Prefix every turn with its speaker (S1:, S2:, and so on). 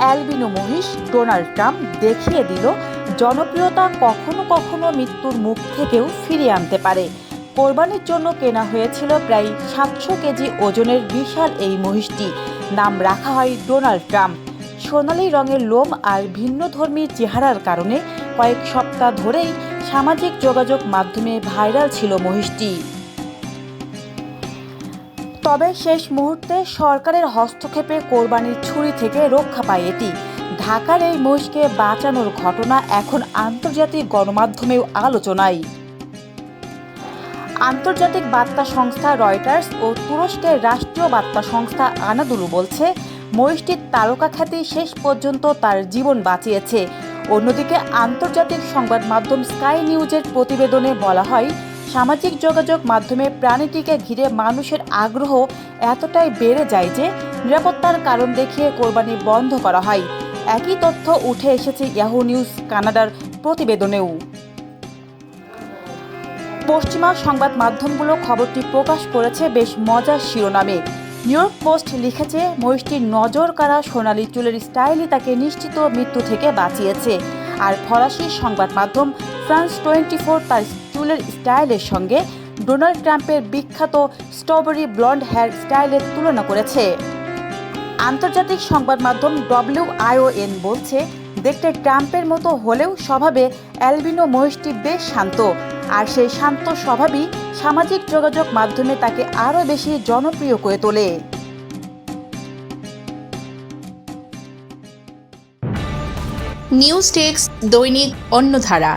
S1: Albino মহিষ Donald Trump দেখিয়ে দিল জনপ্রিয়তা কখনো কখনো মৃত্যুর মুখ থেকেও ফিরিয়ে আনতে পারে। কোরবানির জন্য কেনা হয়েছিল প্রায় 700 কেজি ওজনের বিশাল এই মহিষটি নাম রাখা হয় ডোনাল্ড ট্রাম্প। সোনালি রঙের লোম আর ভিন্নধর্মী চেহারার কারণে কয়েক সপ্তাহ ধরেই সামাজিক যোগাযোগ মাধ্যমে ভাইরাল ছিল মহিষটি। তবে শেষ মুহূর্তে সরকারের হস্তক্ষেপে কোরবানির ছুরি থেকে রক্ষা পায় এটি। ঢাকার এই মহিষকে বাঁচানোর ঘটনা এখন আন্তর্জাতিক গণমাধ্যমেও আলোচনায়। আন্তর্জাতিক বার্তা সংস্থা রয়টার্স ও তুরস্কের রাষ্ট্রীয় বার্তা সংস্থা আনাদুলু বলছে, মহিষটির তারকা খ্যাতি শেষ পর্যন্ত তার জীবন বাঁচিয়েছে। অন্যদিকে আন্তর্জাতিক সংবাদ মাধ্যম স্কাই নিউজের প্রতিবেদনে বলা হয়, সামাজিক যোগাযোগ মাধ্যমে প্রাণীটিকে ঘিরে মানুষের আগ্রহ এতটাই বেড়ে যায় যে নিরাপত্তার কারণ দেখিয়ে কোরবানি বন্ধ করা হয়। একই তথ্য উঠে এসেছে ইয়াহু নিউজ কানাডার প্রতিবেদনেও। পশ্চিমা সংবাদ মাধ্যমগুলো খবরটি প্রকাশ করেছে বেশ মজার শিরোনামে। নিউ ইয়র্ক পোস্ট লিখেছে, মহিষটির নজর কাড়া সোনালি চুলের স্টাইলই তাকে নিশ্চিত মৃত্যু থেকে বাঁচিয়েছে। আর ফরাসি সংবাদ মাধ্যম ফ্রান্স 24 তার চুলের স্টাইলের সঙ্গে ডোনাল্ড ট্রাম্পের বিখ্যাত স্ট্রবেরি ব্লন্ড হেয়ার স্টাইলের তুলনা করেছে। আন্তর্জাতিক সংবাদ মাধ্যম WION বলছে, দেখতে ট্রাম্পের মতো হলেও স্বভাবে অ্যালবিনো মহিষটি বেশ শান্ত। আর সেই শান্ত স্বভাবই সামাজিক যোগাযোগ মাধ্যমে তাকে আরও বেশি জনপ্রিয় করে তোলে।
S2: নিউজ ডেস্ক, দৈনিক অন্যধারা।